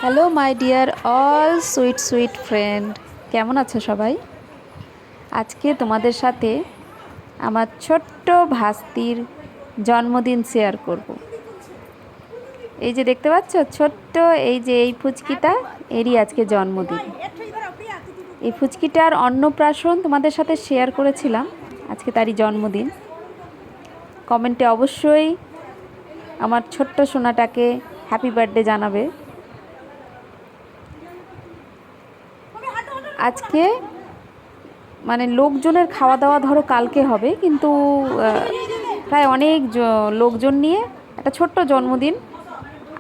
Hello my dear all sweet sweet friend, কেমন আছো সবাই? আজকে তোমাদের সাথে আমার ছোট্ট ভাস্তির জন্মদিন শেয়ার করব। এই যে দেখতে পাচ্ছ ছোট্ট এই ফুচকিটা, এরই আজকে জন্মদিন। এই ফুচকিটার অন্নপ্রাশন তোমাদের সাথে শেয়ার করেছিলাম, আজকে তারই জন্মদিন। কমেন্টে অবশ্যই আমার ছোট্ট সোনাটাকে হ্যাপি বার্থডে জানাবে। আজকে মানে লোকজনের খাওয়া দাওয়া ধরো কালকে হবে, কিন্তু প্রায় অনেক লোকজন নিয়ে একটা ছোট্ট জন্মদিন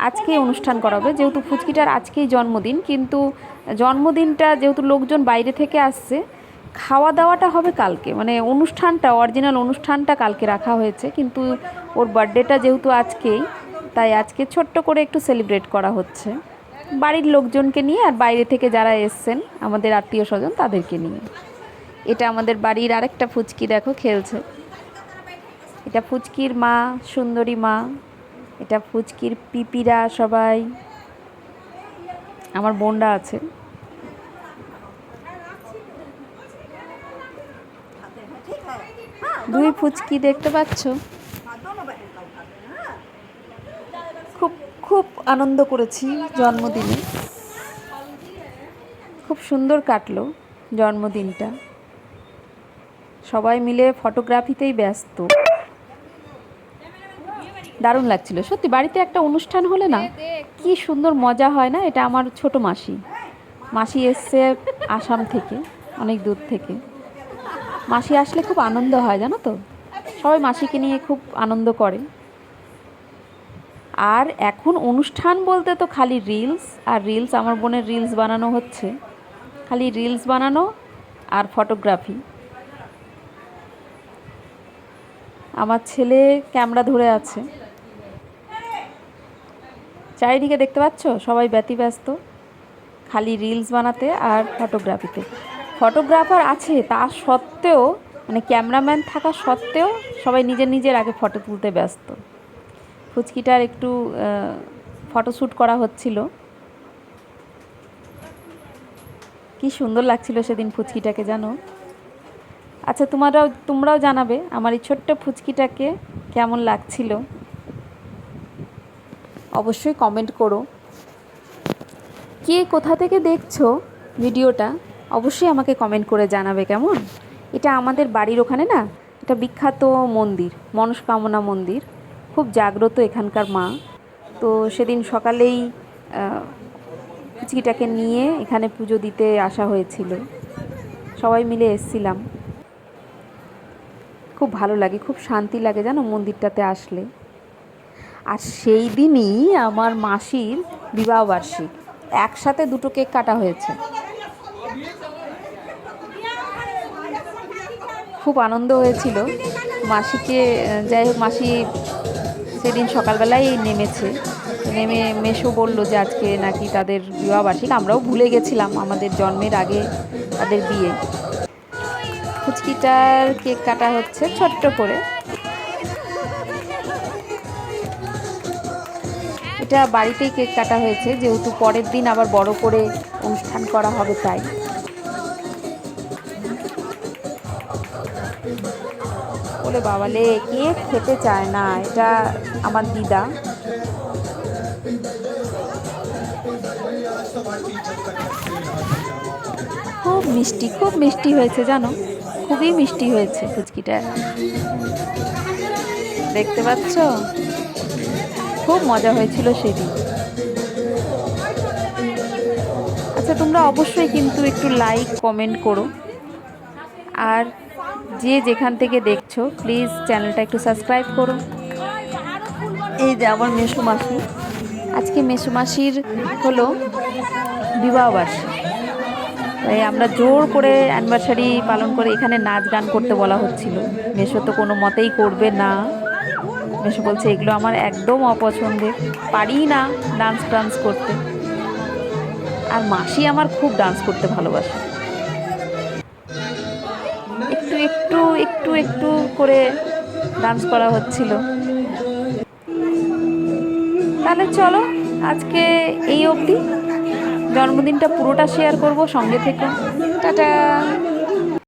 আজকেই অনুষ্ঠান করা হবে। যেহেতু ফুচকিটার আজকেই জন্মদিন, কিন্তু জন্মদিনটা যেহেতু লোকজন বাইরে থেকে আসছে, খাওয়া দাওয়াটা হবে কালকে। মানে অনুষ্ঠানটা, অরিজিনাল অনুষ্ঠানটা কালকে রাখা হয়েছে, কিন্তু ওর বার্থডেটা যেহেতু আজকেই, তাই আজকে ছোট্ট করে একটু সেলিব্রেট করা হচ্ছে বাড়ির লোকজনকে নিয়ে, আর বাইরে থেকে যারা এসছেন আমাদের আত্মীয় স্বজন তাদেরকে নিয়ে। এটা আমাদের বাড়ির আরেকটা ফুচকি, দেখো খেলছে। এটা ফুচকির মা, সুন্দরী মা। এটা ফুচকির পিপিরা সবাই, আমার বোনরা আছে। দুই ফুচকি দেখতে পাচ্ছ। খুব খুব আনন্দ করেছি জন্মদিনে, খুব সুন্দর কাটলো জন্মদিনটা। সবাই মিলে ফটোগ্রাফিতেই ব্যস্ত, দারুণ লাগছিল সত্যি। বাড়িতে একটা অনুষ্ঠান হলে না কি সুন্দর মজা হয় না? এটা আমার ছোট মাসি, মাসি এসছে আসাম থেকে, অনেক দূর থেকে। মাসি আসলে খুব আনন্দ হয় জানো তো, সবাই মাসিকে নিয়ে খুব আনন্দ করে। আর এখন অনুষ্ঠান বলতে তো খালি রিলস আর রিলস, আমার বোনের রিলস বানানো হচ্ছে, খালি রিলস বানানো আর ফটোগ্রাফি। আমার ছেলে ক্যামেরা ধরে আছে। চারিদিকে দেখতে পাচ্ছ সবাই ব্যতিব্যস্ত খালি রিলস বানাতে আর ফটোগ্রাফিতে। ফটোগ্রাফার আছে তা সত্ত্বেও, মানে ক্যামেরাম্যান থাকা সত্ত্বেও সবাই নিজের নিজের আগে ফটো তুলতে ব্যস্ত। ফুচকিটার একটু ফটোশ্যুট করা হচ্ছিল। কি সুন্দর লাগছিল সেদিন ফুচকিটাকে জানো। আচ্ছা তোমরাও জানাবে আমার এই ছোট্ট ফুচকিটাকে কেমন লাগছিল, অবশ্যই কমেন্ট করো। কে কোথা থেকে দেখছো ভিডিওটা অবশ্যই আমাকে কমেন্ট করে জানাবে কেমন। এটা আমাদের বাড়ির ওখানে না, এটা বিখ্যাত মন্দির, মনস্কামনা মন্দির, খুব জাগ্রত এখানকার মা। তো সেদিন সকালেই ফুচকিটাকে নিয়ে এখানে পুজো দিতে আসা হয়েছিল, সবাই মিলে এসছিলাম। খুব ভালো লাগে, খুব শান্তি লাগে জানো মন্দিরটাতে আসলে। আর সেই দিনই আমার মাসির বিবাহবার্ষিক, একসাথে দুটো কেক কাটা হয়েছে। খুব আনন্দ হয়েছিল মাসিকে। যাই হোক, মাসি সেদিন সকালবেলায় নেমেছে, নেমে মেসো বলল যে আজকে নাকি তাদের বিবাহবার্ষিক। আমরাও ভুলে গেছিলাম, আমাদের জন্মের আগে তাদের বিয়ে। ফুচকিটার কেক কাটা হচ্ছে ছোট্ট করে। এটা বাড়িতেই কেক কাটা হয়েছে, যেহেতু পরের দিন আবার বড় করে অনুষ্ঠান করা হবে তাই। বলে বাবালে কেক খেতে চায় না, এটা আমার দিদা। খুব মিষ্টি, খুব মিষ্টি হয়েছে জানো, খুবই মিষ্টি হয়েছে ফুচকিটা, দেখতে পাচ্ছ। খুব মজা হয়েছিল সেদিন। আচ্ছা তোমরা অবশ্যই কিন্তু একটু লাইক কমেন্ট করো, আর যে যেখান থেকে দেখছো প্লিজ চ্যানেলটা একটু সাবস্ক্রাইব করো। এই যে আমার মেসোমাসি, আজকে মেসোমাসির হলো বিবাহবার্ষিক, তাই আমরা জোর করে অ্যানিভার্সারি পালন করে এখানে নাচ গান করতে বলা হচ্ছিল। মেসো তো কোনো মতেই করবে না, মেসো বলছে এগুলো আমার একদম অপছন্দের, পারি না ডান্স করতে। আর মাসি আমার খুব ডান্স করতে ভালোবাসে। একটু একটু একটু একটু করে ডান্স করা হচ্ছিল। তাহলে চলো আজকে এই অবধি। জন্মদিনটা পুরোটা শেয়ার করব, সঙ্গে থেকে। টাটা।